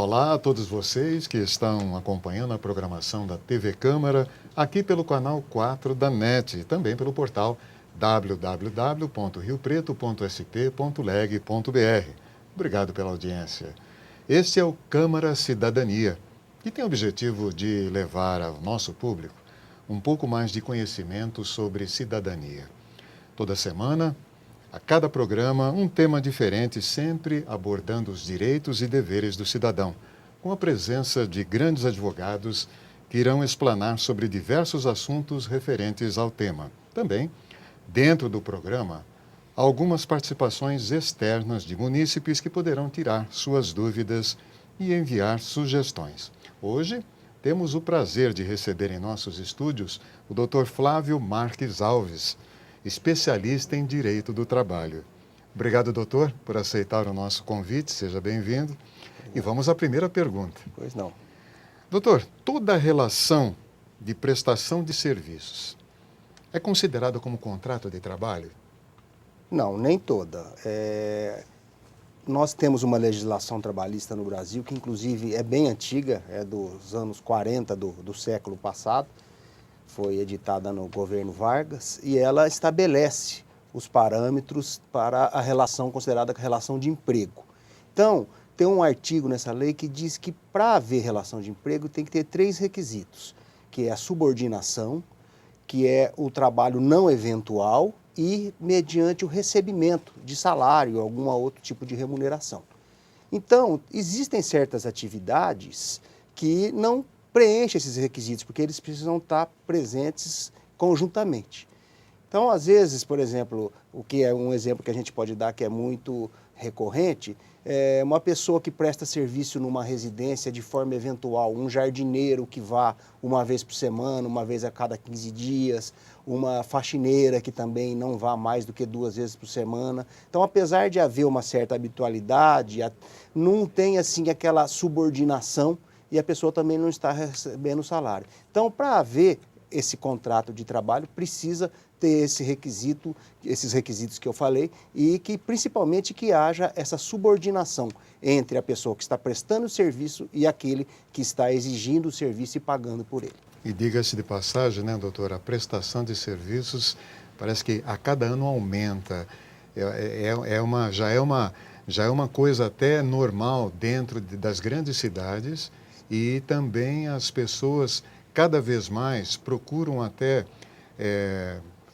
Olá a todos vocês que estão acompanhando a programação da TV Câmara, aqui pelo canal 4 da NET e também pelo portal www.riopreto.sp.leg.br. Obrigado pela audiência. Este é o Câmara Cidadania, que tem o objetivo de levar ao nosso público um pouco mais de conhecimento sobre cidadania. Toda semana, a cada programa, um tema diferente, sempre abordando os direitos e deveres do cidadão, com a presença de grandes advogados que irão explanar sobre diversos assuntos referentes ao tema. Também, dentro do programa, algumas participações externas de munícipes que poderão tirar suas dúvidas e enviar sugestões. Hoje, temos o prazer de receber em nossos estúdios o Dr. Flávio Marques Alves, especialista em Direito do Trabalho. Obrigado, doutor, por aceitar o nosso convite. Seja bem-vindo. E vamos à primeira pergunta. Pois não. Doutor, toda relação de prestação de serviços é considerada como contrato de trabalho? Não, nem toda. Nós temos uma legislação trabalhista no Brasil que, inclusive, é bem antiga, é dos anos 40 do século passado. Foi editada no governo Vargas e ela estabelece os parâmetros para a relação considerada relação de emprego. Então, tem um artigo nessa lei que diz que para haver relação de emprego tem que ter 3 requisitos, que é a subordinação, que é o trabalho não eventual e mediante o recebimento de salário ou algum outro tipo de remuneração. Então, existem certas atividades que não preenche esses requisitos, porque eles precisam estar presentes conjuntamente. Então, às vezes, por exemplo, o que é um exemplo que a gente pode dar que é muito recorrente, é uma pessoa que presta serviço numa residência de forma eventual, um jardineiro que vá uma vez por semana, uma vez a cada 15 dias, uma faxineira que também não vá mais do que 2 vezes por semana. Então, apesar de haver uma certa habitualidade, não tem assim aquela subordinação e a pessoa também não está recebendo salário. Então, para haver esse contrato de trabalho, precisa ter esses requisitos que eu falei, e que principalmente que haja essa subordinação entre a pessoa que está prestando o serviço e aquele que está exigindo o serviço e pagando por ele. E diga-se de passagem, né, doutor, a prestação de serviços parece que a cada ano aumenta. Já é uma coisa até normal dentro das grandes cidades. E também as pessoas, cada vez mais, procuram até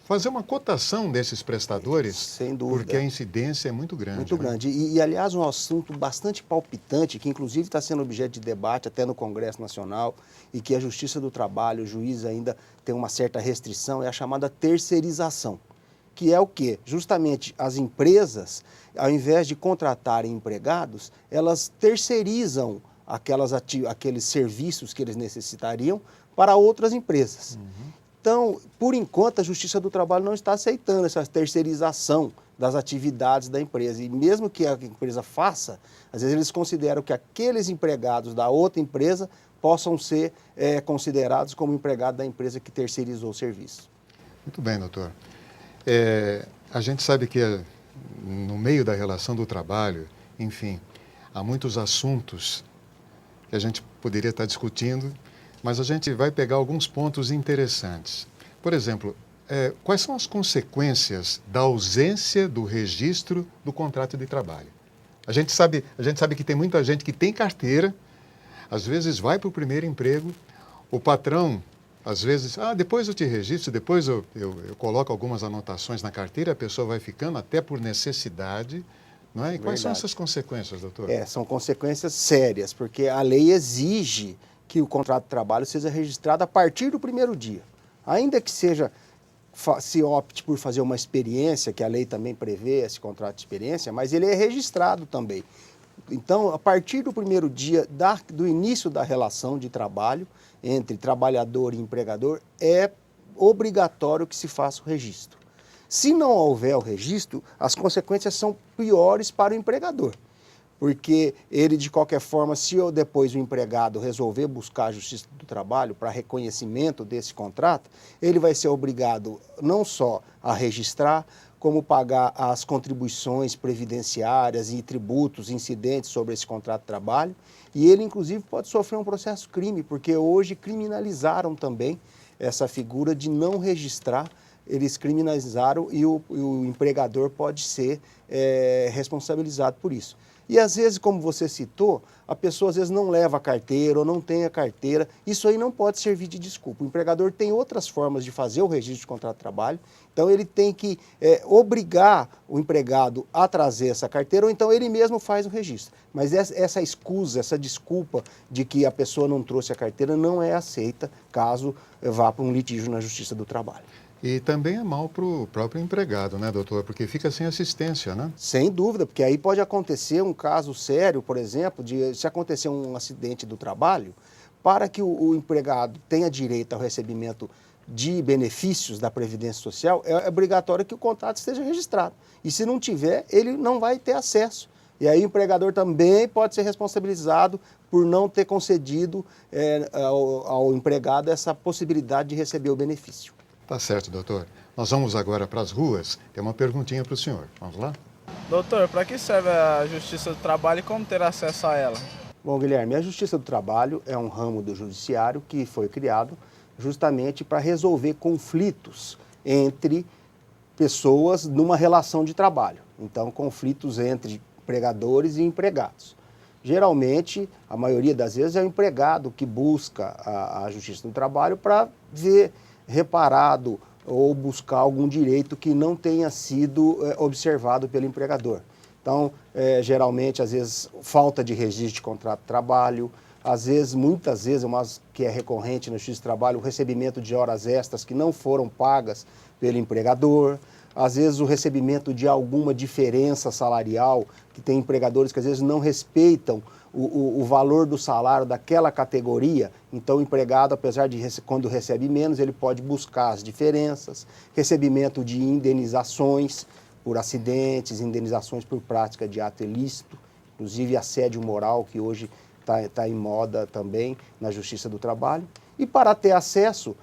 fazer uma cotação desses prestadores. Sem dúvida. Porque a incidência é muito grande. Muito grande. E, aliás, um assunto bastante palpitante, que inclusive está sendo objeto de debate até no Congresso Nacional, e que a Justiça do Trabalho, o juiz ainda tem uma certa restrição, é a chamada terceirização. Que é o quê? Justamente as empresas, ao invés de contratarem empregados, elas terceirizam aqueles serviços que eles necessitariam para outras empresas. Uhum. Então, por enquanto, a Justiça do Trabalho não está aceitando essa terceirização das atividades da empresa. E mesmo que a empresa faça, às vezes eles consideram que aqueles empregados da outra empresa possam ser considerados como empregados da empresa que terceirizou o serviço. Muito bem, doutor. A gente sabe que no meio da relação do trabalho, enfim, há muitos assuntos que a gente poderia estar discutindo, mas a gente vai pegar alguns pontos interessantes. Por exemplo, quais são as consequências da ausência do registro do contrato de trabalho? A gente sabe que tem muita gente que tem carteira, às vezes vai para o primeiro emprego, o patrão, às vezes, depois eu te registro, depois eu coloco algumas anotações na carteira, a pessoa vai ficando até por necessidade. Não é? E quais são essas consequências, doutor? São consequências sérias, porque a lei exige que o contrato de trabalho seja registrado a partir do primeiro dia. Ainda que se opte por fazer uma experiência, que a lei também prevê esse contrato de experiência, mas ele é registrado também. Então, a partir do primeiro dia do início da relação de trabalho entre trabalhador e empregador, é obrigatório que se faça o registro. Se não houver o registro, as consequências são piores para o empregador, porque ele, de qualquer forma, se depois o empregado resolver buscar a Justiça do Trabalho para reconhecimento desse contrato, ele vai ser obrigado não só a registrar, como pagar as contribuições previdenciárias e tributos incidentes sobre esse contrato de trabalho. E ele, inclusive, pode sofrer um processo crime, porque hoje criminalizaram também essa figura de não registrar. Eles criminalizaram e o empregador pode ser responsabilizado por isso. E às vezes, como você citou, a pessoa às vezes não leva a carteira ou não tem a carteira. Isso aí não pode servir de desculpa. O empregador tem outras formas de fazer o registro de contrato de trabalho, então ele tem que obrigar o empregado a trazer essa carteira ou então ele mesmo faz o registro. Mas essa escusa, essa desculpa de que a pessoa não trouxe a carteira não é aceita caso vá para um litígio na Justiça do Trabalho. E também é mal para o próprio empregado, né, doutor? Porque fica sem assistência, né? Sem dúvida, porque aí pode acontecer um caso sério, por exemplo, de se acontecer um acidente do trabalho, para que o empregado tenha direito ao recebimento de benefícios da Previdência Social, é obrigatório que o contrato esteja registrado. E se não tiver, ele não vai ter acesso. E aí o empregador também pode ser responsabilizado por não ter concedido ao empregado essa possibilidade de receber o benefício. Tá certo, doutor. Nós vamos agora para as ruas. Tem uma perguntinha para o senhor. Vamos lá? Doutor, para que serve a Justiça do Trabalho e como ter acesso a ela? Bom, Guilherme, a Justiça do Trabalho é um ramo do judiciário que foi criado justamente para resolver conflitos entre pessoas numa relação de trabalho. Então, conflitos entre empregadores e empregados. Geralmente, a maioria das vezes, é o empregado que busca a Justiça do Trabalho para ver reparado ou buscar algum direito que não tenha sido observado pelo empregador. Então, geralmente, às vezes, falta de registro de contrato de trabalho, às vezes, muitas vezes, mas que é recorrente na Justiça do Trabalho, o recebimento de horas extras que não foram pagas pelo empregador, às vezes o recebimento de alguma diferença salarial, que tem empregadores que às vezes não respeitam o valor do salário daquela categoria, então o empregado, apesar de quando recebe menos, ele pode buscar as diferenças, recebimento de indenizações por acidentes, indenizações por prática de ato ilícito, inclusive assédio moral, que hoje está em moda também na Justiça do Trabalho. E para ter acesso,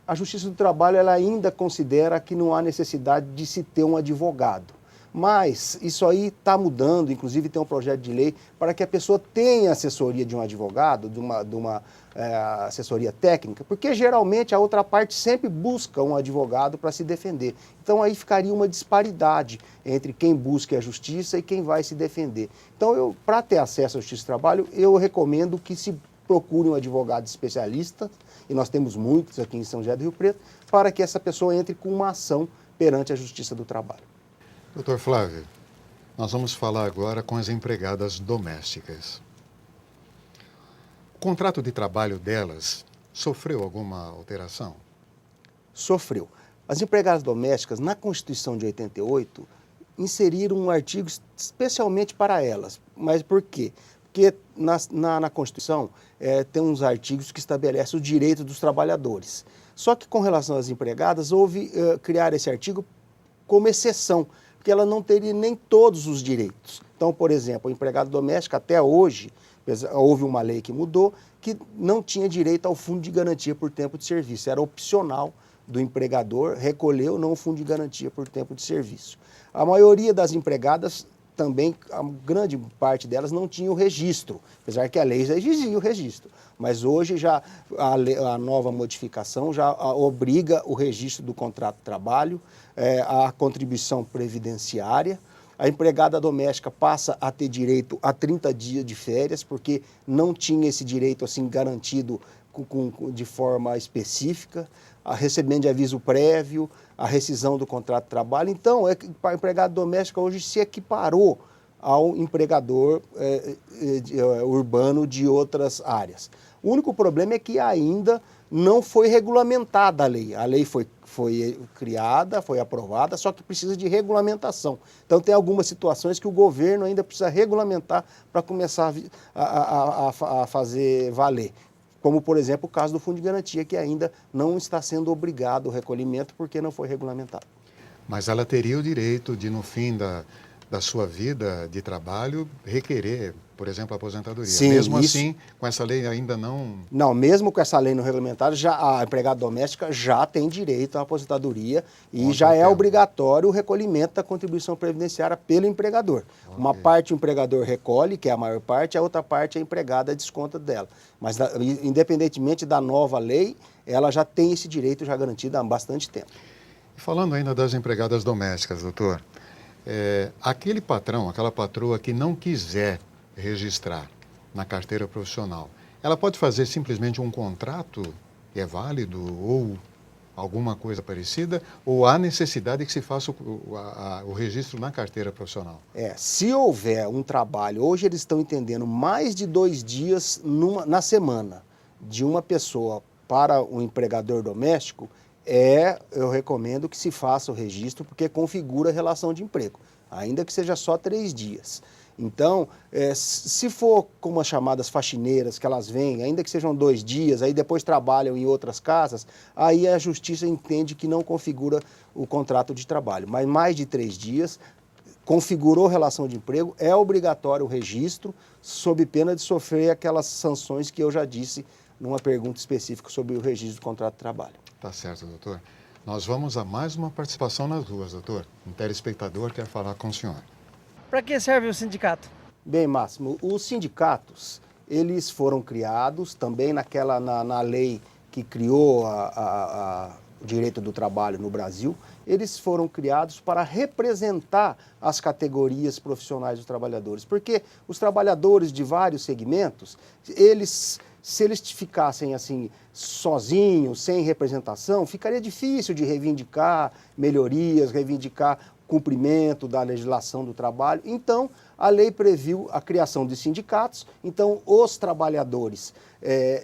a Justiça do Trabalho ela ainda considera que não há necessidade de se ter um advogado. Mas isso aí está mudando, inclusive tem um projeto de lei para que a pessoa tenha assessoria de um advogado, de uma assessoria técnica, porque geralmente a outra parte sempre busca um advogado para se defender. Então aí ficaria uma disparidade entre quem busca a justiça e quem vai se defender. Então para ter acesso à Justiça do Trabalho, eu recomendo que se procure um advogado especialista, e nós temos muitos aqui em São José do Rio Preto, para que essa pessoa entre com uma ação perante a Justiça do Trabalho. Doutor Flávio, nós vamos falar agora com as empregadas domésticas. O contrato de trabalho delas sofreu alguma alteração? Sofreu. As empregadas domésticas, na Constituição de 88, inseriram um artigo especialmente para elas. Mas por quê? Porque na Constituição tem uns artigos que estabelecem o direito dos trabalhadores. Só que com relação às empregadas, houve criar esse artigo como exceção, porque ela não teria nem todos os direitos. Então, por exemplo, a empregada doméstica, até hoje, houve uma lei que mudou, que não tinha direito ao fundo de garantia por tempo de serviço. Era opcional do empregador recolher ou não o fundo de garantia por tempo de serviço. A maioria das empregadas também, a grande parte delas não tinha o registro, apesar que a lei já exigia o registro. Mas hoje já a nova modificação já obriga o registro do contrato de trabalho, a contribuição previdenciária. A empregada doméstica passa a ter direito a 30 dias de férias, porque não tinha esse direito assim garantido de forma específica, a recebimento de aviso prévio, a rescisão do contrato de trabalho. Então, a empregada doméstica hoje se equiparou ao empregador urbano de outras áreas. O único problema é que ainda não foi regulamentada a lei. A lei foi criada, foi aprovada, só que precisa de regulamentação. Então, tem algumas situações que o governo ainda precisa regulamentar para começar a fazer valer. Como, por exemplo, o caso do Fundo de Garantia, que ainda não está sendo obrigado o recolhimento porque não foi regulamentado. Mas ela teria o direito de, no fim da sua vida de trabalho requerer, por exemplo, a aposentadoria. Sim, Mesmo isso. assim, com essa lei ainda não... Não, mesmo com essa lei não regulamentada, já, a empregada doméstica já tem direito à aposentadoria e já é obrigatório o recolhimento da contribuição previdenciária pelo empregador. Uma parte o empregador recolhe, que é a maior parte, a outra parte a empregada desconta dela. Mas, independentemente da nova lei, ela já tem esse direito já garantido há bastante tempo. Falando ainda das empregadas domésticas, doutor, aquele patrão, aquela patroa que não quiser registrar na carteira profissional, ela pode fazer simplesmente um contrato, é válido, ou alguma coisa parecida, ou há necessidade que se faça o registro na carteira profissional? Se houver um trabalho, hoje eles estão entendendo mais de 2 dias na semana de uma pessoa para um empregador doméstico, eu recomendo que se faça o registro, porque configura a relação de emprego, ainda que seja só 3 dias. Então, se for como as chamadas faxineiras, que elas vêm, ainda que sejam 2 dias, aí depois trabalham em outras casas, aí a justiça entende que não configura o contrato de trabalho. Mas mais de 3 dias, configurou relação de emprego, é obrigatório o registro, sob pena de sofrer aquelas sanções que eu já disse numa pergunta específica sobre o registro do contrato de trabalho. Tá certo, doutor. Nós vamos a mais uma participação nas ruas, doutor. Um telespectador quer falar com o senhor. Para que serve o sindicato? Bem, Máximo, os sindicatos, eles foram criados também na lei que criou o direito do trabalho no Brasil, eles foram criados para representar as categorias profissionais dos trabalhadores, porque os trabalhadores de vários segmentos, se eles ficassem assim sozinhos, sem representação, ficaria difícil de reivindicar melhorias, reivindicar cumprimento da legislação do trabalho. Então, a lei previu a criação de sindicatos. Então, os trabalhadores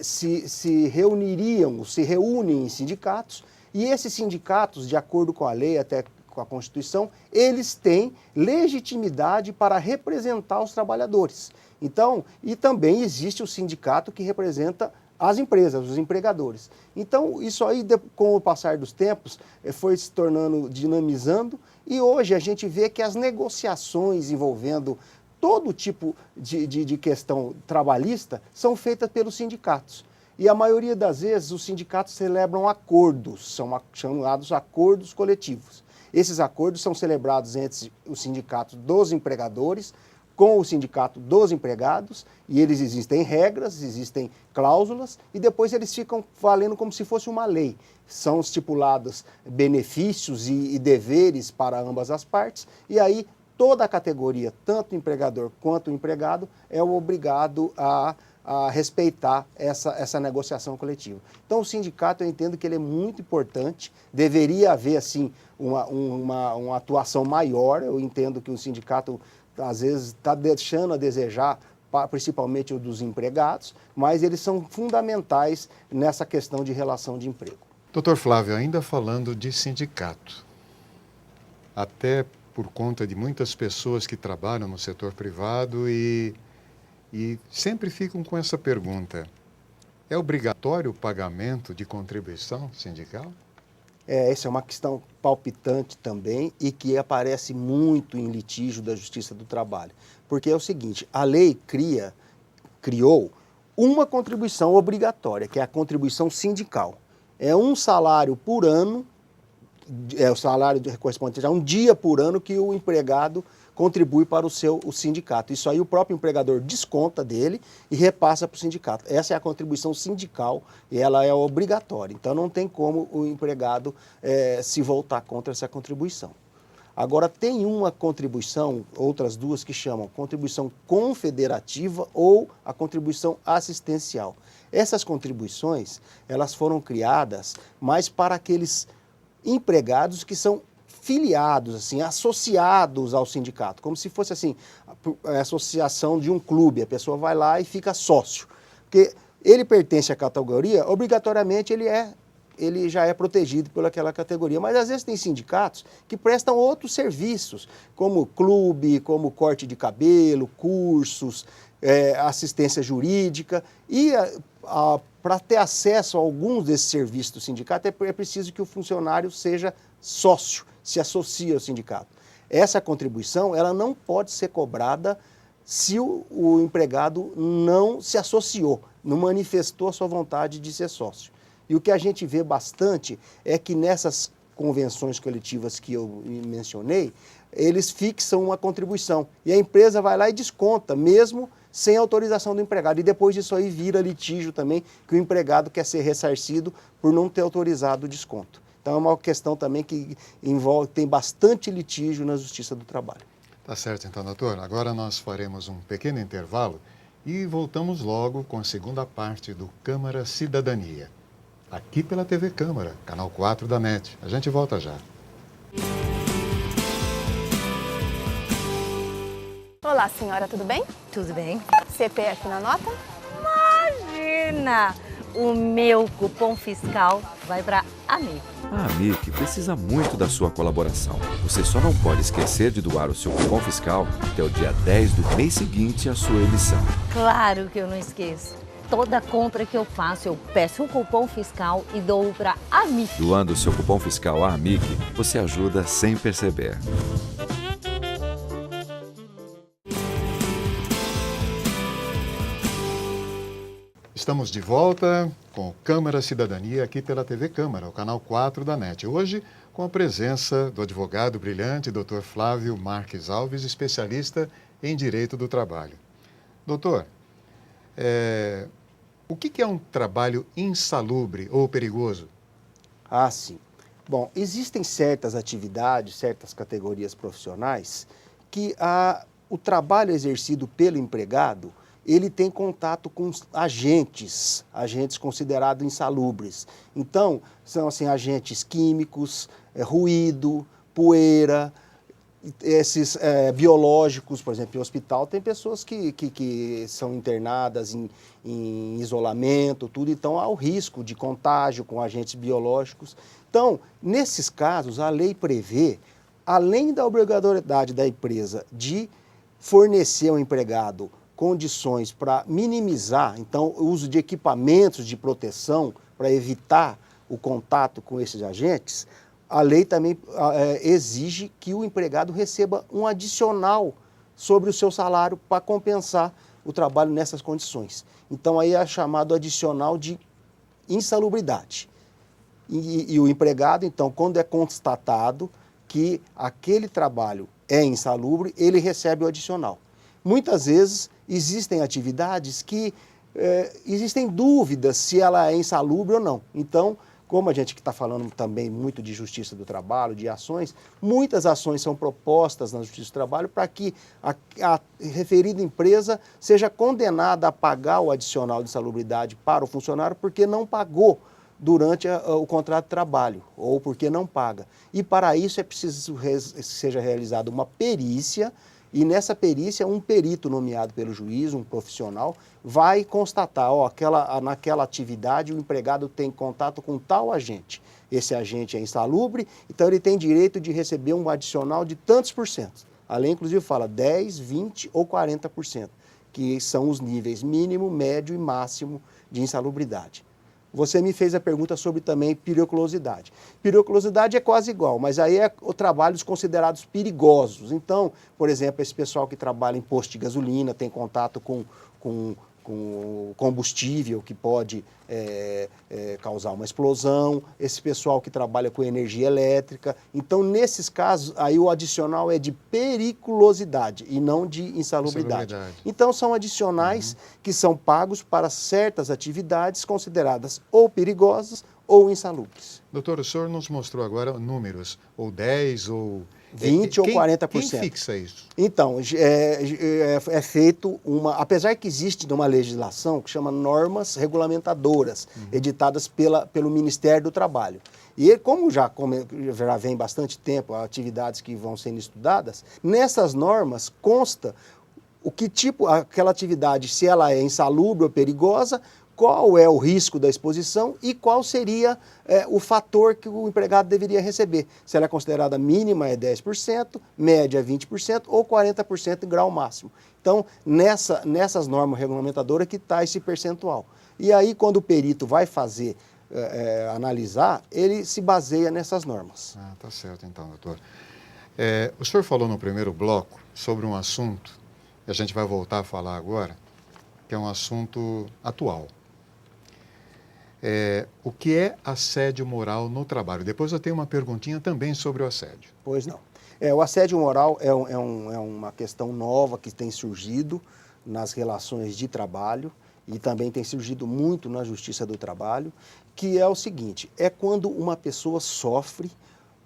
se reúnem em sindicatos, e esses sindicatos, de acordo com a lei, até com a Constituição, eles têm legitimidade para representar os trabalhadores. Então, e também existe o sindicato que representa as empresas, os empregadores. Então, isso aí, com o passar dos tempos, foi se tornando, dinamizando, e hoje a gente vê que as negociações envolvendo todo tipo de questão trabalhista são feitas pelos sindicatos. E a maioria das vezes os sindicatos celebram acordos, são chamados acordos coletivos. Esses acordos são celebrados entre os sindicatos dos empregadores com o sindicato dos empregados, e eles existem regras, existem cláusulas, e depois eles ficam valendo como se fosse uma lei. São estipulados benefícios e deveres para ambas as partes, e aí toda a categoria, tanto o empregador quanto o empregado, é obrigado a respeitar essa negociação coletiva. Então, o sindicato, eu entendo que ele é muito importante, deveria haver, assim, uma atuação maior. Eu entendo que o sindicato, às vezes, está deixando a desejar, principalmente o dos empregados, mas eles são fundamentais nessa questão de relação de emprego. Doutor Flávio, ainda falando de sindicato, até por conta de muitas pessoas que trabalham no setor privado e sempre ficam com essa pergunta: é obrigatório o pagamento de contribuição sindical? Essa é uma questão palpitante também e que aparece muito em litígio da Justiça do Trabalho. Porque é o seguinte, a lei criou uma contribuição obrigatória, que é a contribuição sindical. É um salário por ano, o salário correspondente a um dia por ano que o empregado contribui para o sindicato. Isso aí o próprio empregador desconta dele e repassa para o sindicato. Essa é a contribuição sindical e ela é obrigatória. Então não tem como o empregado se voltar contra essa contribuição. Agora tem uma contribuição, outras duas que chamam contribuição confederativa ou a contribuição assistencial. Essas contribuições, elas foram criadas mais para aqueles empregados que são filiados, assim, associados ao sindicato, como se fosse assim, a associação de um clube, a pessoa vai lá e fica sócio. Porque ele pertence à categoria, obrigatoriamente ele já é protegido pelaquela categoria, mas às vezes tem sindicatos que prestam outros serviços, como clube, como corte de cabelo, cursos, assistência jurídica, e para ter acesso a alguns desses serviços do sindicato é preciso que o funcionário seja sócio, se associe ao sindicato. Essa contribuição ela não pode ser cobrada se o empregado não se associou, não manifestou a sua vontade de ser sócio. E o que a gente vê bastante é que nessas convenções coletivas que eu mencionei, eles fixam uma contribuição e a empresa vai lá e desconta, mesmo sem autorização do empregado. E depois disso aí vira litígio também, que o empregado quer ser ressarcido por não ter autorizado o desconto. Então é uma questão também que envolve, tem bastante litígio na Justiça do Trabalho. Tá certo, então, doutor. Agora nós faremos um pequeno intervalo e voltamos logo com a segunda parte do Câmara Cidadania. Aqui pela TV Câmara, canal 4 da NET. A gente volta já. Olá, senhora, tudo bem? Tudo bem? CPF na nota? Imagina! O meu cupom fiscal vai para AMIC. A AMIC precisa muito da sua colaboração. Você só não pode esquecer de doar o seu cupom fiscal até o dia 10 do mês seguinte à sua emissão. Claro que eu não esqueço. Toda compra que eu faço, eu peço um cupom fiscal e dou para AMIC. Doando o seu cupom fiscal à AMIC, você ajuda sem perceber. Estamos de volta com o Câmara Cidadania aqui pela TV Câmara, o canal 4 da NET. Hoje, com a presença do advogado brilhante, Dr. Flávio Marques Alves, especialista em Direito do Trabalho. Doutor, o que é um trabalho insalubre ou perigoso? Ah, sim. Bom, existem certas atividades, certas categorias profissionais que o trabalho exercido pelo empregado ele tem contato com agentes considerados insalubres. Então, são assim, agentes químicos, ruído, poeira, esses biológicos, por exemplo, em hospital tem pessoas que são internadas em isolamento, tudo, então há o risco de contágio com agentes biológicos. Então, nesses casos, a lei prevê, além da obrigatoriedade da empresa de fornecer ao empregado condições para minimizar, então, o uso de equipamentos de proteção para evitar o contato com esses agentes, a lei também exige que o empregado receba um adicional sobre o seu salário para compensar o trabalho nessas condições. Então, aí é chamado adicional de insalubridade. E o empregado, então, quando é constatado que aquele trabalho é insalubre, ele recebe o adicional. Muitas vezes existem atividades que existem dúvidas se ela é insalubre ou não. Então, como a gente que está falando também muito de justiça do trabalho, de ações, muitas ações são propostas na justiça do trabalho para que a referida empresa seja condenada a pagar o adicional de insalubridade para o funcionário porque não pagou durante o contrato de trabalho ou porque não paga. E para isso é preciso que seja realizada uma perícia. E nessa perícia, um perito nomeado pelo juiz, um profissional, vai constatar, naquela atividade o empregado tem contato com tal agente. Esse agente é insalubre, então ele tem direito de receber um adicional de tantos por cento. A lei, inclusive, fala 10%, 20% ou 40%, que são os níveis mínimo, médio e máximo de insalubridade. Você me fez a pergunta sobre também periculosidade. Periculosidade é quase igual, mas aí é trabalhos considerados perigosos. Então, por exemplo, esse pessoal que trabalha em posto de gasolina, tem contato com combustível que pode causar uma explosão, esse pessoal que trabalha com energia elétrica. Então, nesses casos, aí o adicional é de periculosidade e não de insalubridade. Então, são adicionais que são pagos para certas atividades consideradas ou perigosas ou insalubres. Doutor, o senhor nos mostrou agora números, ou 10 ou 20 ou 40%. Quem fixa isso? Então, é feito apesar que existe uma legislação que chama normas regulamentadoras, editadas pelo Ministério do Trabalho. E como já vem bastante tempo, atividades que vão sendo estudadas, nessas normas consta o que tipo, aquela atividade, se ela é insalubre ou perigosa, qual é o risco da exposição e qual seria o fator que o empregado deveria receber. Se ela é considerada mínima é 10%, média é 20% ou 40% em grau máximo. Então, nessas normas regulamentadoras que está esse percentual. E aí, quando o perito vai fazer, analisar, ele se baseia nessas normas. Ah, tá certo então, doutor. O senhor falou no primeiro bloco sobre um assunto, e a gente vai voltar a falar agora, que é um assunto atual. O que é assédio moral no trabalho? Depois eu tenho uma perguntinha também sobre o assédio. Pois não. O assédio moral é uma questão nova que tem surgido nas relações de trabalho e também tem surgido muito na Justiça do Trabalho, que é o seguinte, é quando uma pessoa sofre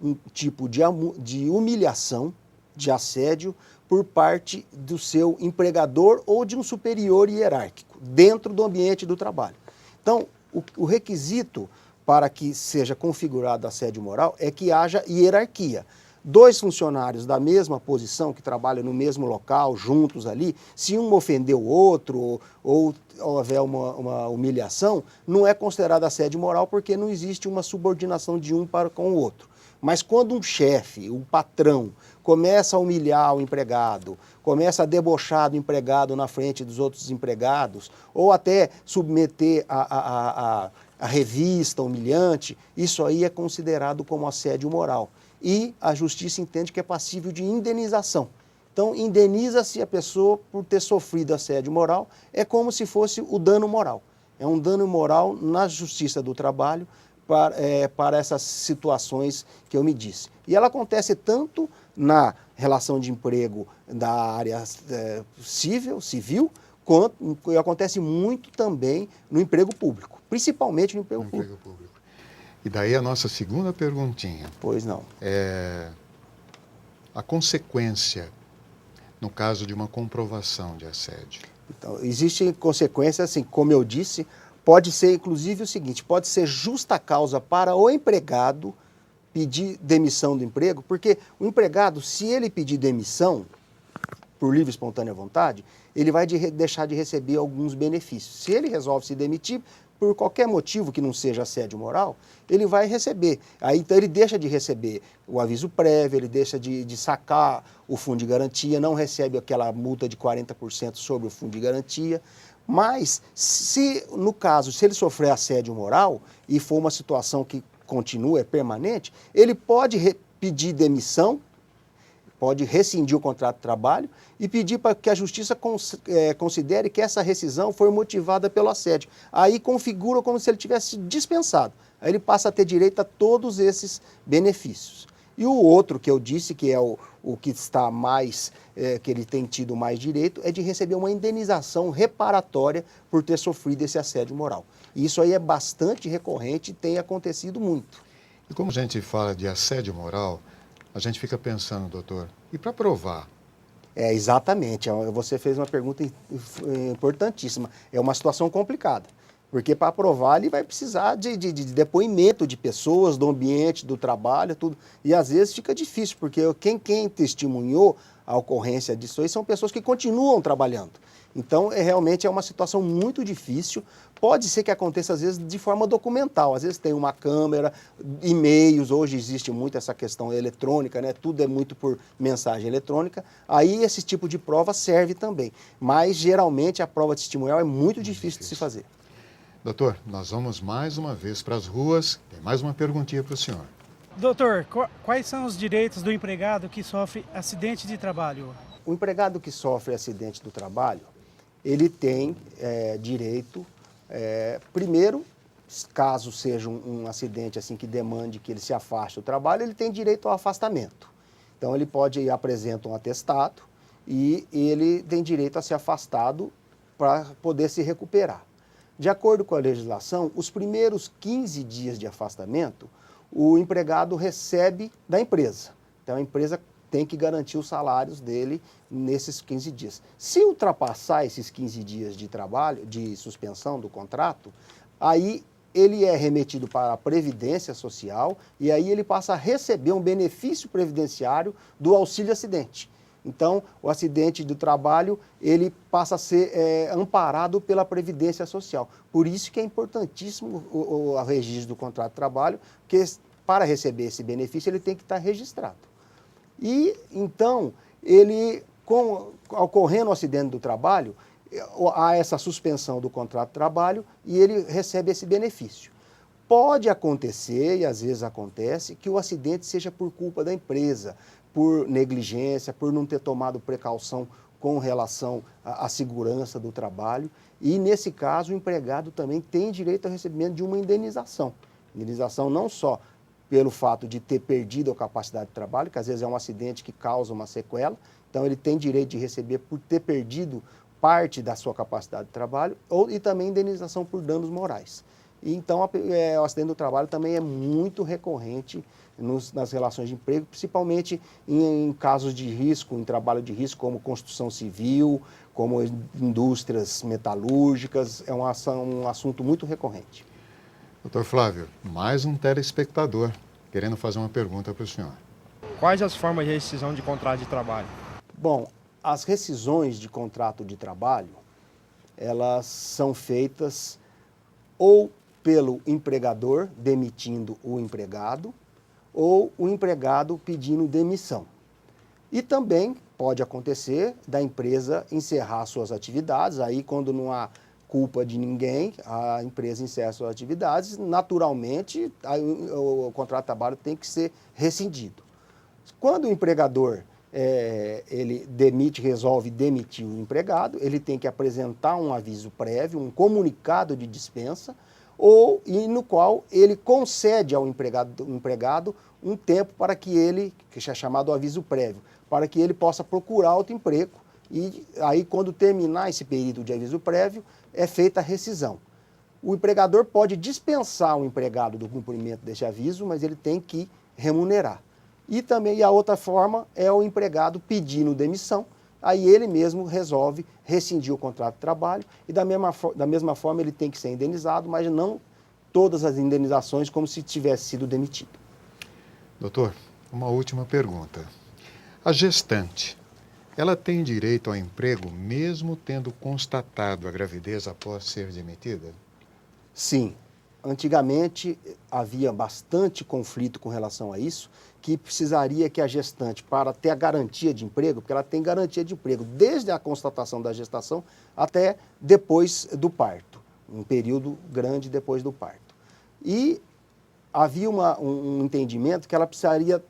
um tipo de humilhação, de assédio, por parte do seu empregador ou de um superior hierárquico, dentro do ambiente do trabalho. Então, o requisito para que seja configurado assédio moral é que haja hierarquia. Dois funcionários da mesma posição, que trabalham no mesmo local, juntos ali, se um ofender o outro ou houver uma humilhação, não é considerado assédio moral porque não existe uma subordinação de um para com o outro. Mas quando um chefe, um patrão, começa a humilhar o empregado, começa a debochar do empregado na frente dos outros empregados, ou até submeter a revista humilhante, isso aí é considerado como assédio moral. E a justiça entende que é passível de indenização. Então, indeniza-se a pessoa por ter sofrido assédio moral, é como se fosse o dano moral. É um dano moral na Justiça do Trabalho para essas situações que eu me disse. E ela acontece tanto na relação de emprego da área civil, quanto acontece muito também no emprego público, principalmente no emprego público. E daí a nossa segunda perguntinha. Pois não. A consequência no caso de uma comprovação de assédio. Então, existem consequências, assim, como eu disse, pode ser inclusive o seguinte, pode ser justa causa para o empregado pedir demissão do emprego, porque o empregado, se ele pedir demissão por livre e espontânea vontade, ele vai deixar de receber alguns benefícios. Se ele resolve se demitir, por qualquer motivo que não seja assédio moral, ele vai receber. Aí, então, ele deixa de receber o aviso prévio, ele deixa de sacar o fundo de garantia, não recebe aquela multa de 40% sobre o fundo de garantia. Mas, no caso, se ele sofrer assédio moral e for uma situação que continua, é permanente, ele pode pedir demissão, pode rescindir o contrato de trabalho e pedir para que a justiça considere que essa rescisão foi motivada pelo assédio. Aí configura como se ele tivesse dispensado. Aí ele passa a ter direito a todos esses benefícios. E o outro que eu disse, que é o que está mais, que ele tem tido mais direito, é de receber uma indenização reparatória por ter sofrido esse assédio moral. E isso aí é bastante recorrente e tem acontecido muito. E como a gente fala de assédio moral, a gente fica pensando, doutor, e para provar? Exatamente. Você fez uma pergunta importantíssima. É uma situação complicada, porque para provar ele vai precisar de depoimento de pessoas, do ambiente, do trabalho, tudo. E às vezes fica difícil, porque quem testemunhou a ocorrência disso aí são pessoas que continuam trabalhando. Então, realmente é uma situação muito difícil. Pode ser que aconteça, às vezes, de forma documental. Às vezes tem uma câmera, e-mails, hoje existe muito essa questão eletrônica, né? Tudo é muito por mensagem eletrônica. Aí esse tipo de prova serve também. Mas, geralmente, a prova testemunhal é muito difícil de se fazer. Doutor, nós vamos mais uma vez para as ruas. Tem mais uma perguntinha para o senhor. Doutor, quais são os direitos do empregado que sofre acidente de trabalho? O empregado que sofre acidente do trabalho, ele tem direito, primeiro, caso seja um acidente assim que demande que ele se afaste do trabalho, ele tem direito ao afastamento. Então ele pode apresentar um atestado e ele tem direito a ser afastado para poder se recuperar. De acordo com a legislação, os primeiros 15 dias de afastamento, o empregado recebe da empresa. Então a empresa tem que garantir os salários dele nesses 15 dias. Se ultrapassar esses 15 dias de trabalho, de suspensão do contrato, aí ele é remetido para a Previdência Social e aí ele passa a receber um benefício previdenciário do auxílio acidente. Então, o acidente do trabalho, ele passa a ser amparado pela Previdência Social. Por isso que é importantíssimo o registro do contrato de trabalho, porque para receber esse benefício ele tem que estar registrado. E, então, ocorrendo o acidente do trabalho, há essa suspensão do contrato de trabalho e ele recebe esse benefício. Pode acontecer, e às vezes acontece, que o acidente seja por culpa da empresa, por negligência, por não ter tomado precaução com relação à segurança do trabalho. E, nesse caso, o empregado também tem direito ao recebimento de uma indenização. Indenização não só pelo fato de ter perdido a capacidade de trabalho, que às vezes é um acidente que causa uma sequela, então ele tem direito de receber por ter perdido parte da sua capacidade de trabalho, e também indenização por danos morais. E, então, o acidente do trabalho também é muito recorrente nas relações de emprego, principalmente em casos de risco, em trabalho de risco, como construção civil, como indústrias metalúrgicas, é um assunto muito recorrente. Doutor Flávio, mais um telespectador querendo fazer uma pergunta para o senhor. Quais as formas de rescisão de contrato de trabalho? Bom, as rescisões de contrato de trabalho, elas são feitas ou pelo empregador demitindo o empregado, ou o empregado pedindo demissão. E também pode acontecer da empresa encerrar suas atividades, aí quando não há culpa de ninguém, a empresa encerra suas atividades, naturalmente o contrato de trabalho tem que ser rescindido. Quando o empregador ele resolve demitir o empregado, ele tem que apresentar um aviso prévio, um comunicado de dispensa, e no qual ele concede ao empregado um tempo para que ele, que é chamado aviso prévio, para que ele possa procurar outro emprego. E aí, quando terminar esse período de aviso prévio, é feita a rescisão. O empregador pode dispensar o empregado do cumprimento desse aviso, mas ele tem que remunerar. E também a outra forma é o empregado pedindo demissão, aí ele mesmo resolve rescindir o contrato de trabalho e da mesma forma ele tem que ser indenizado, mas não todas as indenizações como se tivesse sido demitido. Doutor, uma última pergunta. A gestante, ela tem direito ao emprego mesmo tendo constatado a gravidez após ser demitida? Sim. Antigamente havia bastante conflito com relação a isso, que precisaria que a gestante, para ter a garantia de emprego, porque ela tem garantia de emprego desde a constatação da gestação até depois do parto, um período grande depois do parto. E havia um entendimento que ela precisaria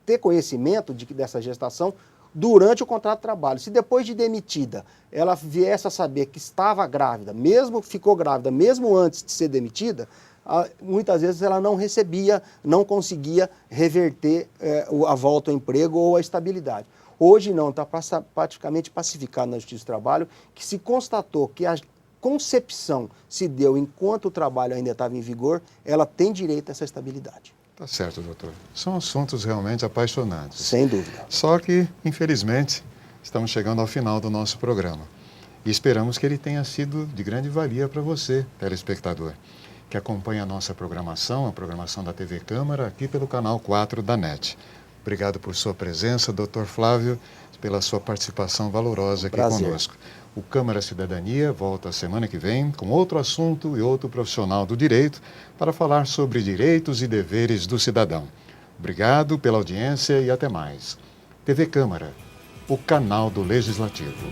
ter conhecimento dessa gestação durante o contrato de trabalho. Se depois de demitida ela viesse a saber que estava grávida, mesmo ficou grávida, mesmo antes de ser demitida, muitas vezes ela não recebia, não conseguia reverter a volta ao emprego ou a estabilidade. Hoje não, está praticamente pacificado na Justiça do Trabalho, que se constatou que a concepção se deu enquanto o trabalho ainda estava em vigor, ela tem direito a essa estabilidade. Tá certo, doutor. São assuntos realmente apaixonantes. Sem dúvida. Só que, infelizmente, estamos chegando ao final do nosso programa. E esperamos que ele tenha sido de grande valia para você, telespectador, que acompanha a nossa programação, a programação da TV Câmara, aqui pelo canal 4 da NET. Obrigado por sua presença, doutor Flávio, pela sua participação valorosa aqui conosco. O Câmara Cidadania volta a semana que vem com outro assunto e outro profissional do direito para falar sobre direitos e deveres do cidadão. Obrigado pela audiência e até mais. TV Câmara, o canal do Legislativo.